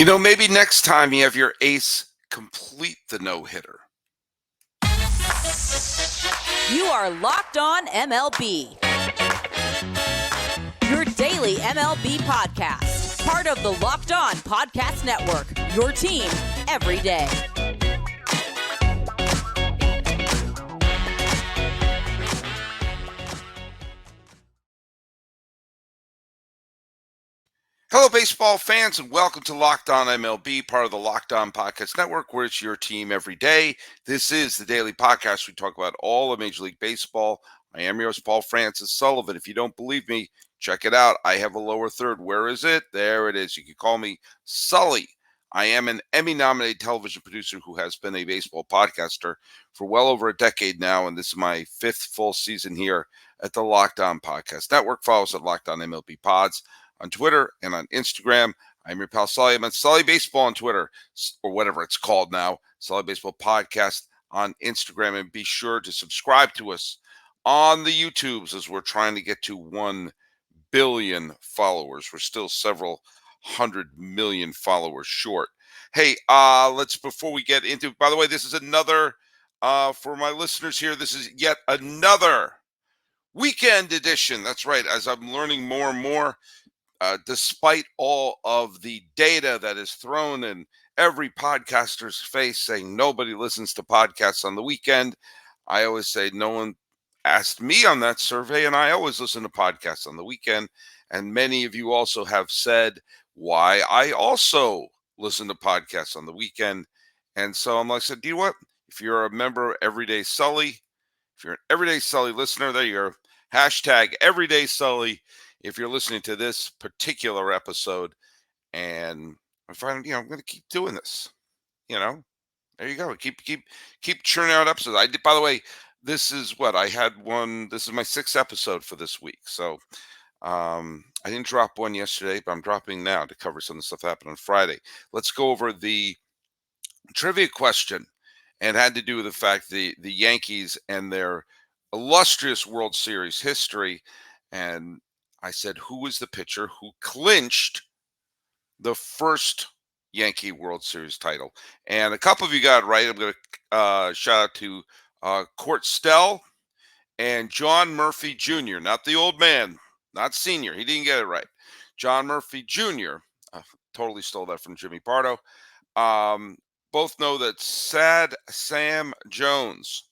Maybe next time you have your ace complete the no-hitter. You are Locked On MLB. Your daily MLB podcast. Part of the Locked On Podcast Network. Your team every day. Hello, baseball fans, and welcome to Locked On MLB, part of the Locked On Podcast Network, where it's your team every day. This is the daily podcast. We talk about all of Major League Baseball. I am yours, Paul Francis Sullivan. If you don't believe me, check it out. I have a lower third. Where is it? There it is. You can call me Sully. I am an Emmy-nominated television producer who has been a baseball podcaster for well over a decade now, and this is my fifth full season here at the Locked On Podcast Network. Follow us at Locked On MLB Pods on Twitter and on Instagram. I'm your pal Sully. I'm on Sully Baseball on Twitter, or whatever it's called now, Sully Baseball Podcast on Instagram. And be sure to subscribe to us on the YouTubes as we're trying to get to 1 billion followers. We're still several 100 million followers short. Hey, before we get into, by the way, this is another, for my listeners here, this is yet another weekend edition. That's right. As I'm learning more and more, despite all of the data that is thrown in every podcaster's face saying nobody listens to podcasts on the weekend, I always say no one asked me on that survey, and I always listen to podcasts on the weekend. And many of you also have said why I also listen to podcasts on the weekend. And so I'm like, do you know what? If you're a member of Everyday Sully, if you're an Everyday Sully listener, there you're hashtag Everyday Sully. If you're listening to this particular episode, and I'm finding, I'm going to keep doing this. There you go. Keep churning out episodes. I did, by the way, this is what I had one. This is my 6th episode for this week. So I didn't drop one yesterday, but I'm dropping now to cover some of the stuff that happened on Friday. Let's go over the trivia question, and had to do with the fact the Yankees and their illustrious World Series history. And I said, who was the pitcher who clinched the first Yankee World Series title? And a couple of you got it right. I'm going to shout out to Court Stell and John Murphy Jr., not the old man, not senior. He didn't get it right. John Murphy Jr. Totally stole that from Jimmy Pardo. Both know that Sad Sam Jones,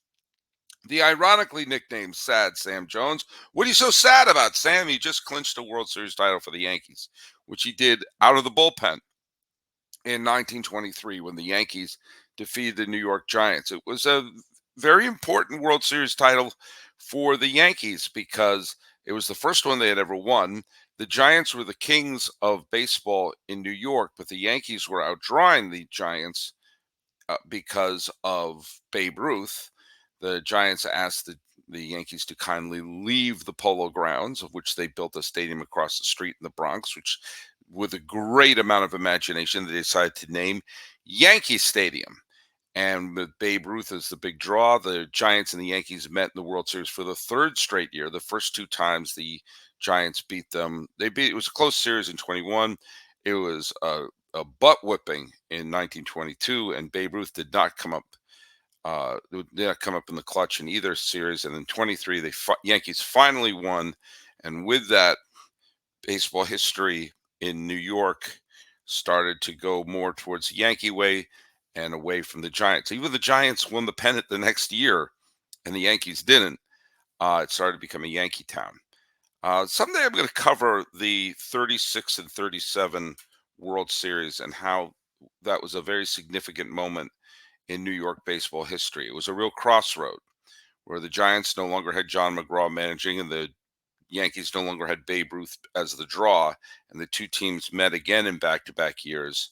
the ironically nicknamed Sad Sam Jones. What are you so sad about, Sam? He just clinched a World Series title for the Yankees, which he did out of the bullpen in 1923 when the Yankees defeated the New York Giants. It was a very important World Series title for the Yankees because it was the first one they had ever won. The Giants were the kings of baseball in New York, but the Yankees were outdrawing the Giants because of Babe Ruth. The Giants asked the Yankees to kindly leave the Polo Grounds, of which they built a stadium across the street in the Bronx, which, with a great amount of imagination, they decided to name Yankee Stadium. And with Babe Ruth as the big draw, the Giants and the Yankees met in the World Series for the 3rd straight year. The first 2 times the Giants beat them, it was a close series in 21. It was a butt whipping in 1922, and Babe Ruth did not come up in the clutch in either series. And in 23, the Yankees finally won. And with that, baseball history in New York started to go more towards the Yankee way and away from the Giants. Even the Giants won the pennant the next year, and the Yankees didn't. It started to become a Yankee town. Someday I'm going to cover the 36 and 37 World Series and how that was a very significant moment in New York baseball history. It was a real crossroad where the Giants no longer had John McGraw managing and the Yankees no longer had Babe Ruth as the draw, and the two teams met again in back-to-back years.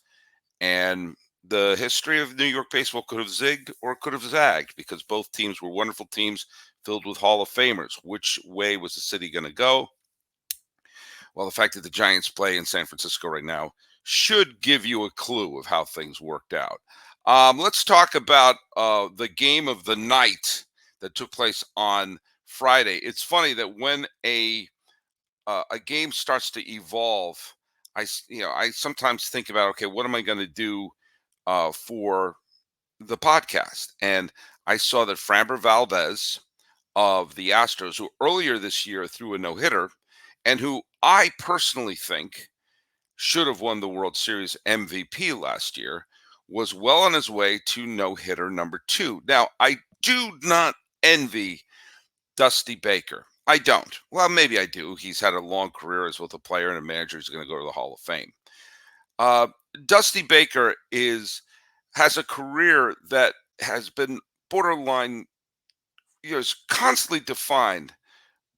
And the history of New York baseball could have zigged or could have zagged because both teams were wonderful teams filled with Hall of Famers. Which way was the city going to go? Well, the fact that the Giants play in San Francisco right now should give you a clue of how things worked out. Let's talk about the game of the night that took place on Friday. It's funny that when a game starts to evolve, I sometimes think about, okay, what am I going to do for the podcast? And I saw that Framber Valdez of the Astros, who earlier this year threw a no-hitter, and who I personally think should have won the World Series MVP last year, was well on his way to no-hitter number 2. Now, I do not envy Dusty Baker. I don't. Well, maybe I do. He's had a long career as both a player and a manager. He's going to go to the Hall of Fame. Uh, Dusty Baker has a career that has been borderline, is constantly defined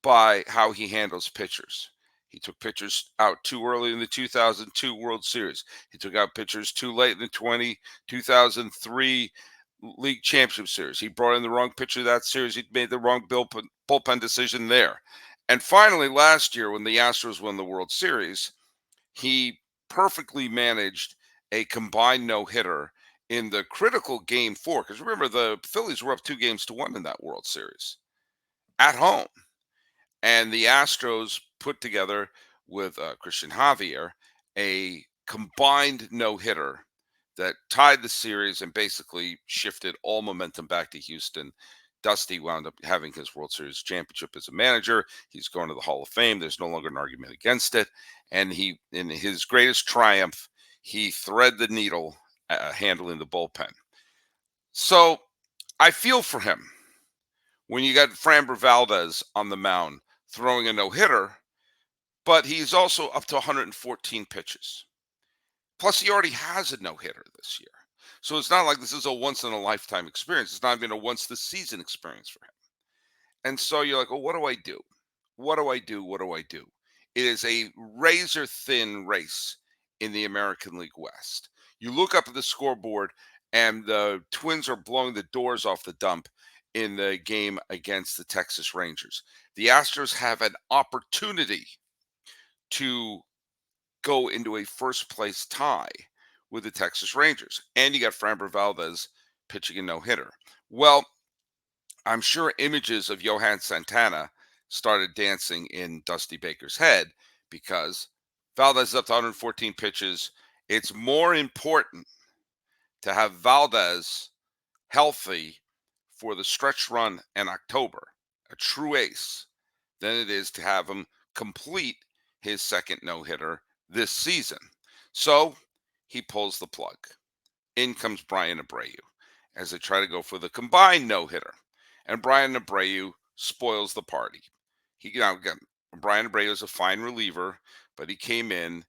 by how he handles pitchers. He took pitchers out too early in the 2002 World Series. He took out pitchers too late in the 2003 League Championship Series. He brought in the wrong pitcher that series. He made the wrong bullpen decision there. And finally, last year, when the Astros won the World Series, he perfectly managed a combined no-hitter in the critical Game 4. Because remember, the Phillies were up 2-1 in that World Series at home. And the Astros put together with Christian Javier a combined no-hitter that tied the series and basically shifted all momentum back to Houston. Dusty wound up having his World Series championship as a manager. He's going to the Hall of Fame. There's no longer an argument against it. And he, in his greatest triumph, he thread the needle handling the bullpen. So I feel for him when you got Framber Valdez on the mound throwing a no-hitter, but he's also up to 114 pitches. Plus, he already has a no-hitter this year. So it's not like this is a once-in-a-lifetime experience. It's not even a once-this-season experience for him. And so you're like, oh, what do I do? What do I do? What do I do? It is a razor-thin race in the American League West. You look up at the scoreboard, and the Twins are blowing the doors off the dump in the game against the Texas Rangers. The Astros have an opportunity to go into a first-place tie with the Texas Rangers. And you got Framber Valdez pitching a no-hitter. Well, I'm sure images of Johan Santana started dancing in Dusty Baker's head because Valdez is up to 114 pitches. It's more important to have Valdez healthy for the stretch run in October, a true ace, than it is to have him complete his second no-hitter this season. So he pulls the plug. In comes Brian Abreu as they try to go for the combined no-hitter. And Brian Abreu spoils the party. Brian Abreu is a fine reliever, but he came in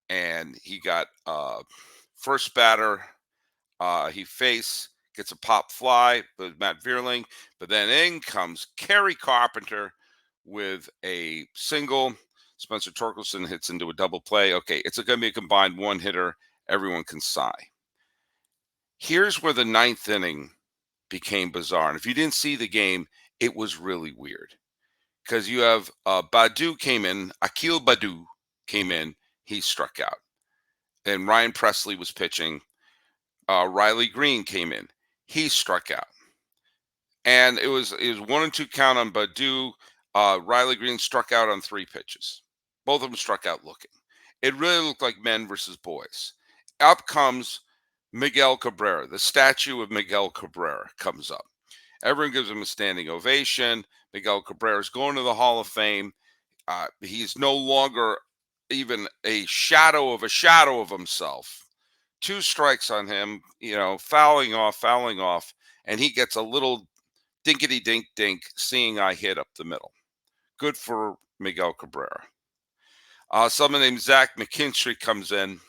and he got first batter. He gets a pop fly with Matt Vierling, but then in comes Kerry Carpenter with a single. Spencer Torkelson hits into a double play. Okay, it's going to be a combined one hitter. Everyone can sigh. Here's where the ninth inning became bizarre. And if you didn't see the game, it was really weird. Because you have Akil Badu came in, he struck out. And Ryan Presley was pitching. Riley Green came in, he struck out. And it was 1-2 count on Badu. Riley Green struck out on 3 pitches. Both of them struck out looking. It really looked like men versus boys. Up comes Miguel Cabrera. The statue of Miguel Cabrera comes up. Everyone gives him a standing ovation. Miguel Cabrera is going to the Hall of Fame. He's no longer even a shadow of himself. 2 strikes on him, fouling off, and he gets a little dinkety-dink-dink seeing eye hit up the middle. Good for Miguel Cabrera. Someone named Zach McKinstry comes in,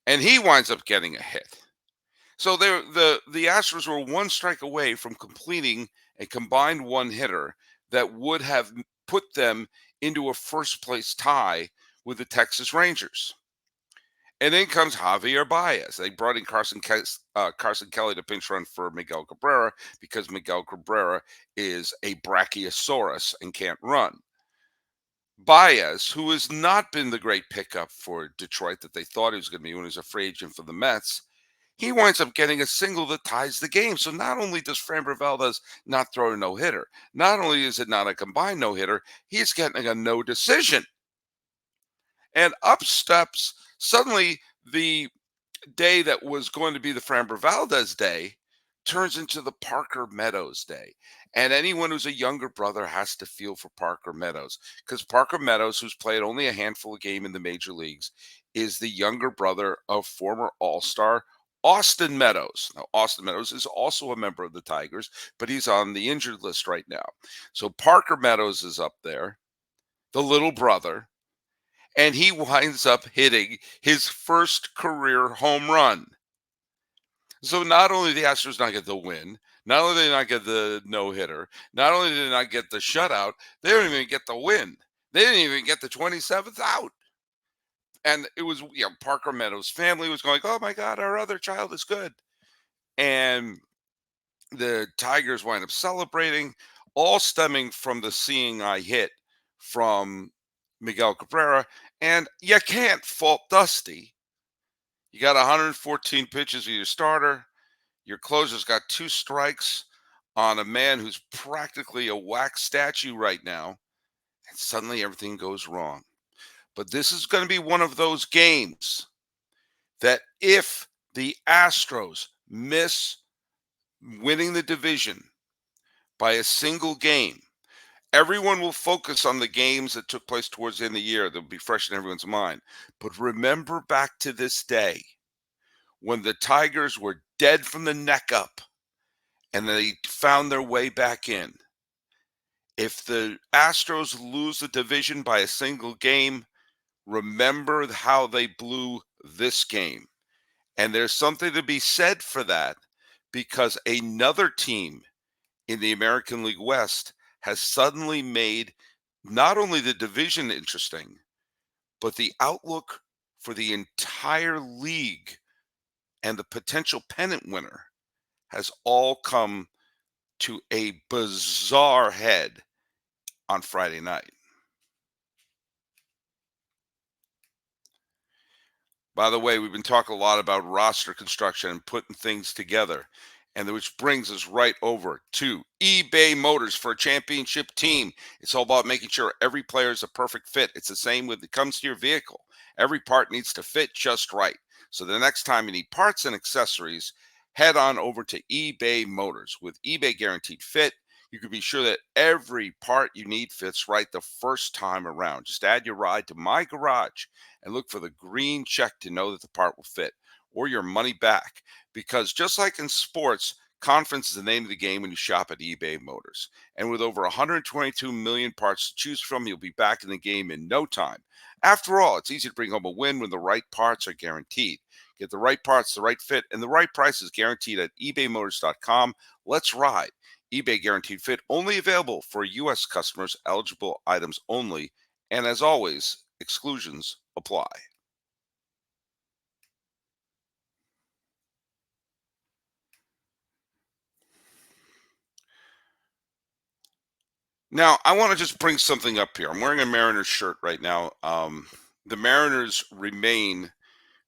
and he winds up getting a hit. So the Astros were 1 strike away from completing a combined one-hitter that would have put them into a first-place tie with the Texas Rangers. And then comes Javier Baez. They brought in Carson Kelly to pinch run for Miguel Cabrera because Miguel Cabrera is a brachiosaurus and can't run. Baez, who has not been the great pickup for Detroit that they thought he was going to be when he was a free agent for the Mets, he winds up getting a single that ties the game. So not only does Framber Valdez not throw a no-hitter, not only is it not a combined no-hitter, he's getting a no decision. And up steps Suddenly, the day that was going to be the Framber Valdez day turns into the Parker Meadows day. And anyone who's a younger brother has to feel for Parker Meadows, because Parker Meadows, who's played only a handful of games in the major leagues, is the younger brother of former All-Star Austin Meadows. Now, Austin Meadows is also a member of the Tigers, but he's on the injured list right now. So Parker Meadows is up there, the little brother, and he winds up hitting his first career home run. So not only did the Astros not get the win, not only did they not get the no-hitter, not only did they not get the shutout, they didn't even get the win. They didn't even get the 27th out. And it was, Parker Meadows' family was going, oh my God, our other child is good. And the Tigers wind up celebrating, all stemming from the seeing eye hit from Miguel Cabrera. And you can't fault Dusty. You got 114 pitches with your starter. Your closer's got 2 strikes on a man who's practically a wax statue right now. And suddenly everything goes wrong. But this is going to be one of those games that if the Astros miss winning the division by a single game, everyone will focus on the games that took place towards the end of the year. They'll be fresh in everyone's mind. But remember back to this day when the Tigers were dead from the neck up and they found their way back in. If the Astros lose the division by a single game, remember how they blew this game. And there's something to be said for that, because another team in the American League West has suddenly made not only the division interesting, but the outlook for the entire league and the potential pennant winner has all come to a bizarre head on Friday night. By the way, we've been talking a lot about roster construction and putting things together, and which brings us right over to eBay Motors for a championship team. It's all about making sure every player is a perfect fit. It's the same when it comes to your vehicle. Every part needs to fit just right. So the next time you need parts and accessories, head on over to eBay Motors. With eBay Guaranteed Fit, you can be sure that every part you need fits right the first time around. Just add your ride to My Garage and look for the green check to know that the part will fit, or your money back. Because just like in sports, confidence is the name of the game when you shop at eBay Motors. And with over 122 million parts to choose from, you'll be back in the game in no time. After all, it's easy to bring home a win when the right parts are guaranteed. Get the right parts, the right fit, and the right prices guaranteed at ebaymotors.com. Let's ride. eBay Guaranteed Fit, only available for U.S. customers, eligible items only. And as always, exclusions apply. Now, I want to just bring something up here. I'm wearing a Mariners shirt right now. The Mariners remain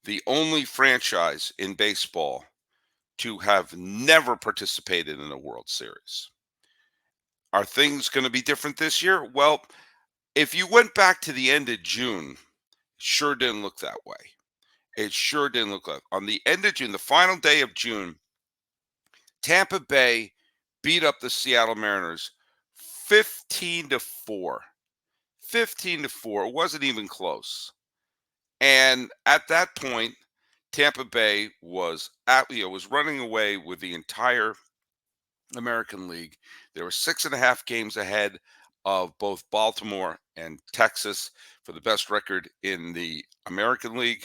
the only franchise in baseball to have never participated in a World Series. Are things going to be different this year? Well, if you went back to the end of June, it sure didn't look that way. It sure didn't look like. On the end of June, the final day of June, Tampa Bay beat up the Seattle Mariners 15-4. 15-4. It wasn't even close. And at that point, Tampa Bay was was running away with the entire American League. They were 6.5 games ahead of both Baltimore and Texas for the best record in the American League.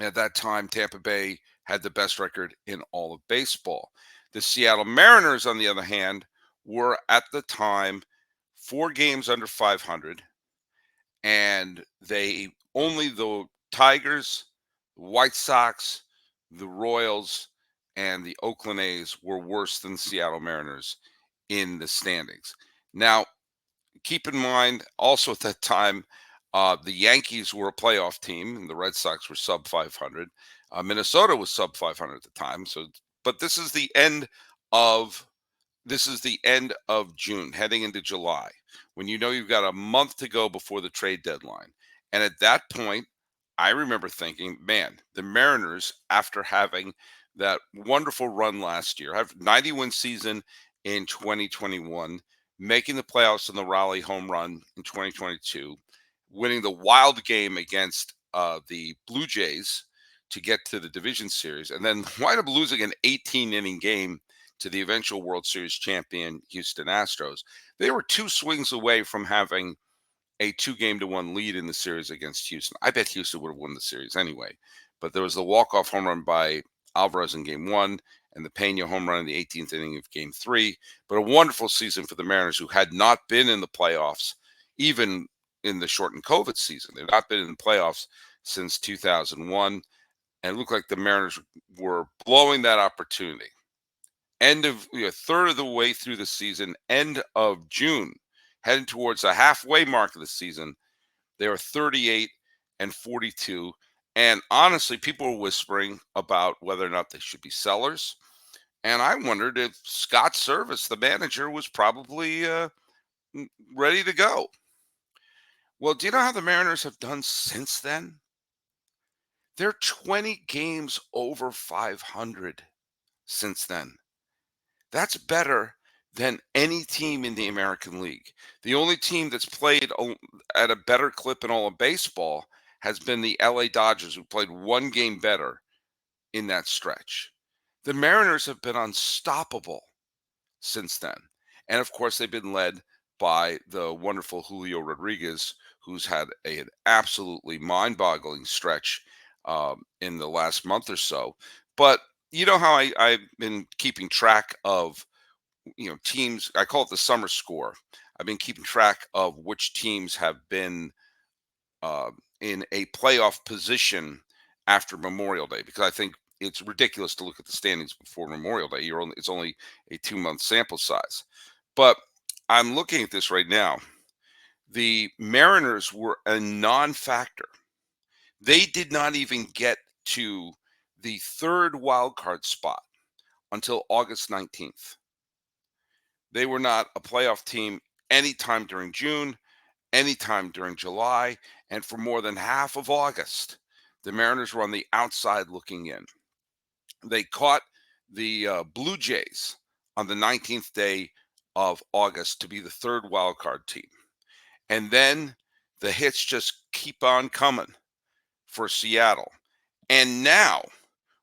At that time, Tampa Bay had the best record in all of baseball. The Seattle Mariners, on the other hand, were at the time 4 games under 500, and the Tigers, the White Sox, the Royals, and the Oakland A's were worse than the Seattle Mariners in the standings. Now, keep in mind, also at that time, the Yankees were a playoff team, and the Red Sox were sub 500. Minnesota was sub 500 at the time. But this is the end of June, heading into July, when you know you've got a month to go before the trade deadline. And at that point, I remember thinking, man, the Mariners, after having that wonderful run last year, have 90-win season in 2021, making the playoffs in the Raleigh home run in 2022, winning the wild game against the Blue Jays to get to the division series, and then wind up losing an 18-inning game to the eventual World Series champion Houston Astros. They were 2 swings away from having a 2-game-to-1 lead in the series against Houston. I bet Houston would have won the series anyway. But there was the walk-off home run by Alvarez in Game 1 and the Pena home run in the 18th inning of Game 3. But a wonderful season for the Mariners, who had not been in the playoffs, even in the shortened COVID season. They've not been in the playoffs since 2001. And it looked like the Mariners were blowing that opportunity. Third of the way through the season, end of June, heading towards the halfway mark of the season, they were 38-42. And honestly, people were whispering about whether or not they should be sellers. And I wondered if Scott Service, the manager, was probably ready to go. Well, do you know how the Mariners have done since then? They're 20 games over 500 since then. That's better than any team in the American League. The only team that's played at a better clip in all of baseball has been the LA Dodgers, who played 1 game better in that stretch. The Mariners have been unstoppable since then. And of course, they've been led by the wonderful Julio Rodriguez, who's had an absolutely mind-boggling stretch in the last month or so. But you know how I've been keeping track of, teams. I call it the summer score. I've been keeping track of which teams have been in a playoff position after Memorial Day, because I think it's ridiculous to look at the standings before Memorial Day. It's only a 2-month sample size. But I'm looking at this right now. The Mariners were a non-factor. They did not even get to the 3rd wild card spot until August 19th. They were not a playoff team anytime during June, anytime during July, and for more than half of August, the Mariners were on the outside looking in. They caught the Blue Jays on the 19th day of August to be the 3rd wild card team. And then the hits just keep on coming for Seattle. And now,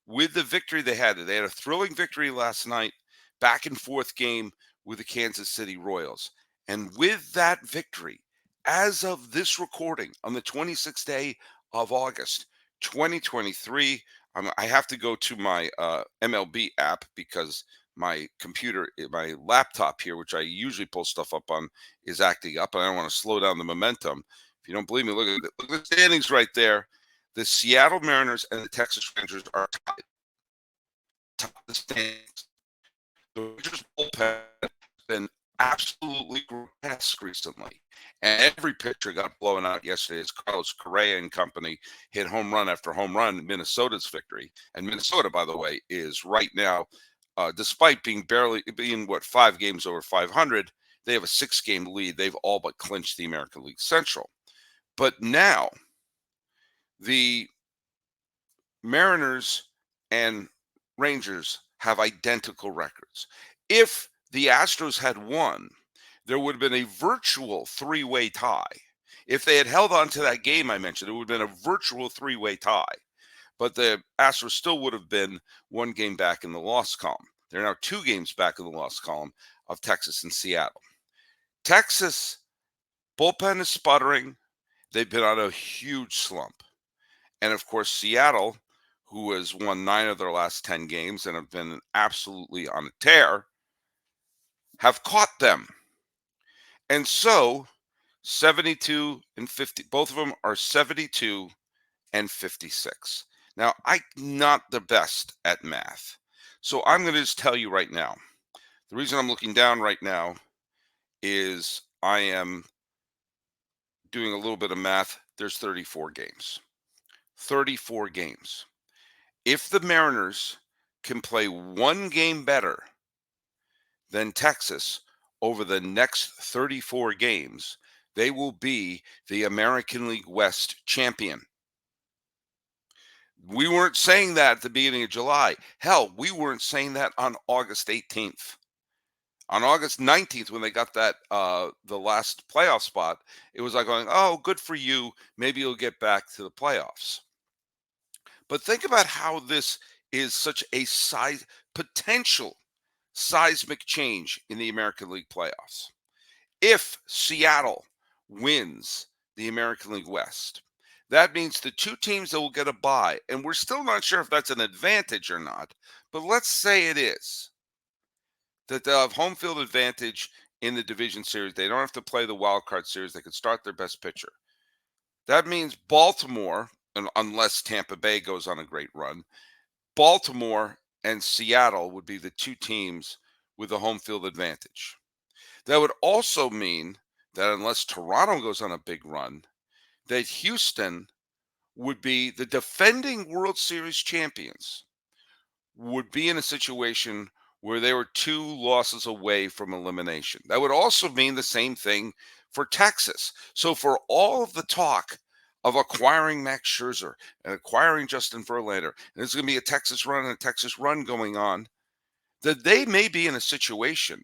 with the victory they had a thrilling victory last night, back and forth game with the Kansas City Royals. And with that victory, as of this recording on the 26th day of August, 2023, I have to go to my MLB app because my computer, my laptop here, which I usually pull stuff up on, is acting up, and I don't want to slow down the momentum. If you don't believe me, look at the standings right there. The Seattle Mariners and the Texas Rangers are tied. Top of the standings. The Rangers bullpen has been absolutely grotesque recently, and every pitcher got blown out yesterday as Carlos Correa and company hit home run after home run in Minnesota's victory. And Minnesota, by the way, is right now, despite being 5 games over 500, they have a 6-game lead. They've all but clinched the American League Central. But now the Mariners and Rangers have identical records. If the Astros had won, there would have been a virtual 3-way tie. If they had held on to that game I mentioned, it would have been a virtual 3-way tie. But the Astros still would have been 1 game back in the loss column. They're now 2 games back in the loss column of Texas and Seattle. Texas bullpen is sputtering. They've been on a huge slump. And of course, Seattle, who has won 9 of their last 10 games and have been absolutely on a tear, have caught them. And so 72 and 50, both of them are 72 and 56. Now, I'm not the best at math. So I'm going to just tell you right now, the reason I'm looking down right now is I am doing a little bit of math. There's 34 games. 34 games. If the Mariners can play 1 game better than Texas over the next 34 games, they will be the American League West champion. We weren't saying that at the beginning of July. Hell, we weren't saying that on August 18th. On August 19th, when they got that the last playoff spot, it was like going, "Oh, good for you. Maybe you'll get back to the playoffs." But think about how this is such a potential seismic change in the American League playoffs. If Seattle wins the American League West, that means the two teams that will get a bye, and we're still not sure if that's an advantage or not, but let's say it is, that they'll have home field advantage in the division series. They don't have to play the wild card series. They can start their best pitcher. That means Baltimore, and unless Tampa Bay goes on a great run, Baltimore and Seattle would be the two teams with the home field advantage. That would also mean that unless Toronto goes on a big run, that Houston would be the defending World Series champions, would be in a situation where they were two losses away from elimination. That would also mean the same thing for Texas. So for all of the talk of acquiring Max Scherzer and acquiring Justin Verlander, and there's going to be a Texas run and a Texas run going on, that they may be in a situation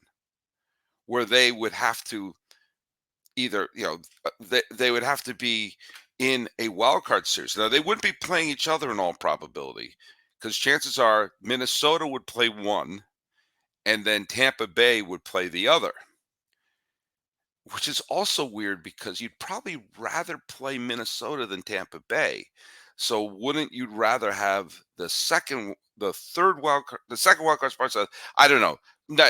where they would have to either, they would have to be in a wild card series. Now, they wouldn't be playing each other in all probability, because chances are Minnesota would play one and then Tampa Bay would play the other, which is also weird because you'd probably rather play Minnesota than Tampa Bay. So wouldn't you rather have the second wild card spot? I don't know.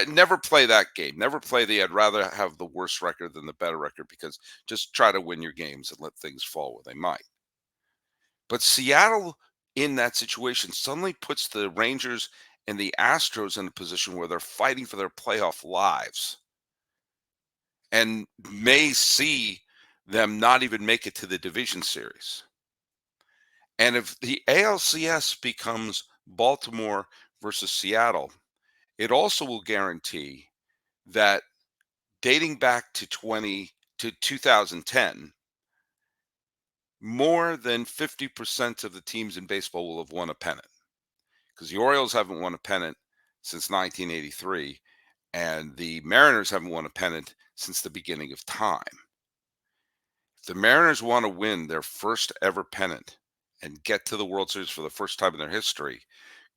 Never play that game. Never play I'd rather have the worst record than the better record, because just try to win your games and let things fall where they might. But Seattle, in that situation, suddenly puts the Rangers and the Astros in a position where they're fighting for their playoff lives, and may see them not even make it to the division series. And if the ALCS becomes Baltimore versus Seattle, it also will guarantee that, dating back to 2010, more than 50% of the teams in baseball will have won a pennant, because the Orioles haven't won a pennant since 1983, and the Mariners haven't won a pennant since the beginning of time. If the Mariners want to win their first ever pennant and get to the World Series for the first time in their history,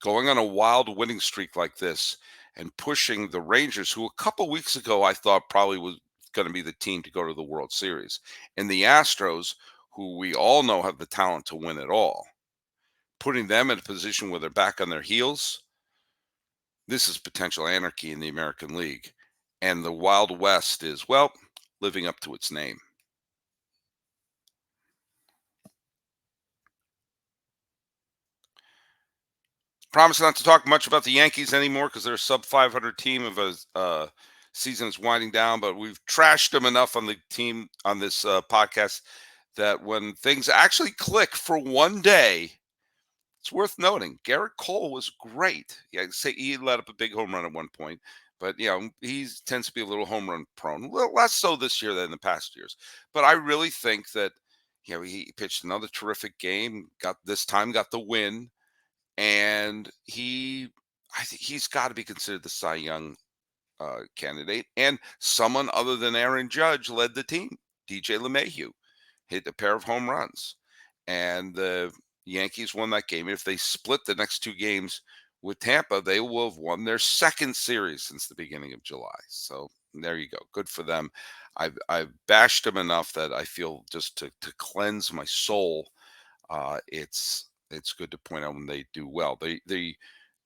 going on a wild winning streak like this and pushing the Rangers, who a couple weeks ago I thought probably was going to be the team to go to the World Series, and the Astros, who we all know have the talent to win it all, putting them in a position where they're back on their heels. This is potential anarchy in the American League. And the Wild West is, well, living up to its name. Promise not to talk much about the Yankees anymore, because they're a sub 500 team of a season is winding down. But we've trashed them enough on the team on this podcast that when things actually click for one day, it's worth noting. Garrett Cole was great. Yeah, say he let up a big home run at one point, but he tends to be a little home run prone. A little less so this year than in the past years. But I really think that he pitched another terrific game. Got the win. And I think he's got to be considered the Cy Young candidate. And someone other than Aaron Judge led the team. DJ LeMahieu hit a pair of home runs, and the Yankees won that game. If they split the next two games with Tampa, they will have won their second series since the beginning of July. So there you go. Good for them. I've bashed them enough that I feel, just to cleanse my soul, it's good to point out when they do well.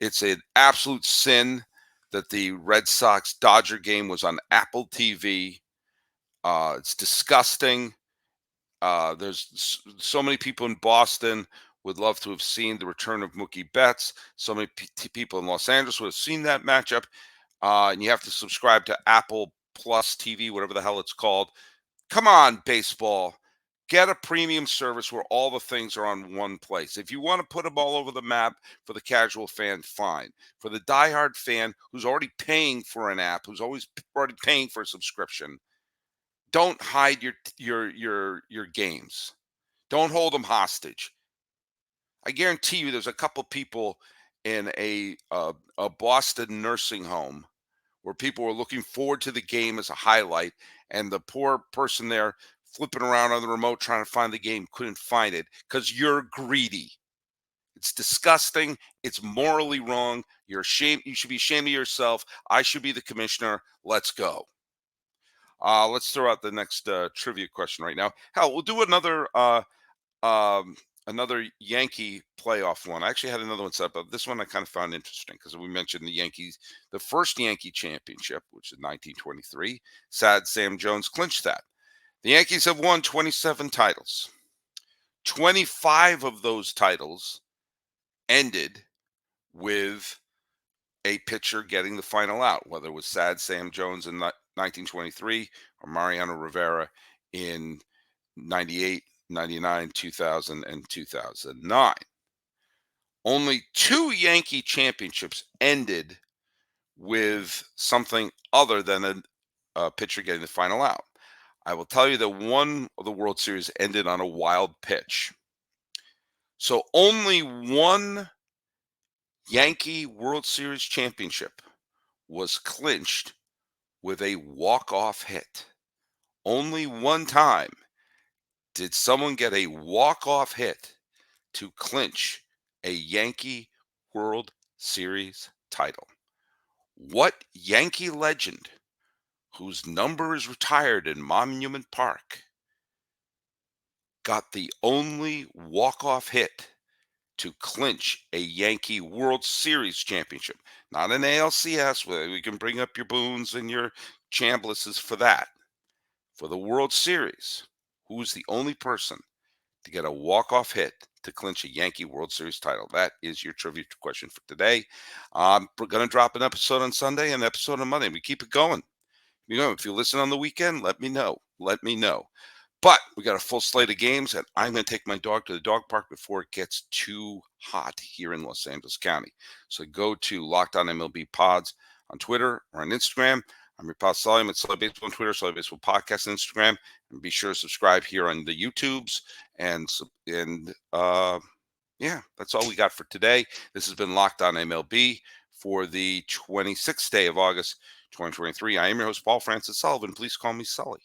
It's an absolute sin that the Red Sox Dodger game was on Apple TV. It's disgusting. There's so many people in Boston would love to have seen the return of Mookie Betts. So many people in Los Angeles would have seen that matchup. And you have to subscribe to Apple Plus TV, whatever the hell it's called. Come on, baseball. Get a premium service where all the things are on one place. If you want to put them all over the map for the casual fan, fine. For the diehard fan who's already paying for an app, who's already paying for a subscription, don't hide your games. Don't hold them hostage. I guarantee you there's a couple people in a Boston nursing home where people were looking forward to the game as a highlight, and the poor person there flipping around on the remote trying to find the game couldn't find it because you're greedy. It's disgusting. It's morally wrong. You're ashamed. You should be ashamed of yourself. I should be the commissioner. Let's go. Let's throw out the next trivia question right now. Hell, we'll do um, another Yankee playoff one. I actually had another one set up, but this one I kind of found interesting because we mentioned the Yankees, the first Yankee championship, which is 1923. Sad Sam Jones clinched that. The Yankees have won 27 titles. 25 of those titles ended with a pitcher getting the final out, whether it was Sad Sam Jones in 1923 or Mariano Rivera in 98, 99, 2000, and 2009. Only 2 Yankee championships ended with something other than a pitcher getting the final out. I will tell you that one of the World Series ended on a wild pitch. So only one Yankee World Series championship was clinched with a walk-off hit. Only one time did someone get a walk-off hit to clinch a Yankee World Series title. What Yankee legend, whose number is retired in Monument Park, got the only walk-off hit to clinch a Yankee World Series championship? Not an ALCS, where we can bring up your Boones and your Chamblises for that. For the World Series, who's the only person to get a walk-off hit to clinch a Yankee World Series title? That is your trivia question for today. We're going to drop an episode on Sunday and an episode on Monday. We keep it going. If you listen on the weekend, let me know. Let me know. But we got a full slate of games, and I'm going to take my dog to the dog park before it gets too hot here in Los Angeles County. So go to Locked On MLB Pods on Twitter or on Instagram. I'm your pal Sully. I'm at Sully Baseball on Twitter, Sully Baseball Podcast on Instagram. And be sure to subscribe here on the YouTubes. And yeah, that's all we got for today. This has been Locked On MLB for the 26th day of August, 2023. I am your host, Paul Francis Sullivan. Please call me Sully.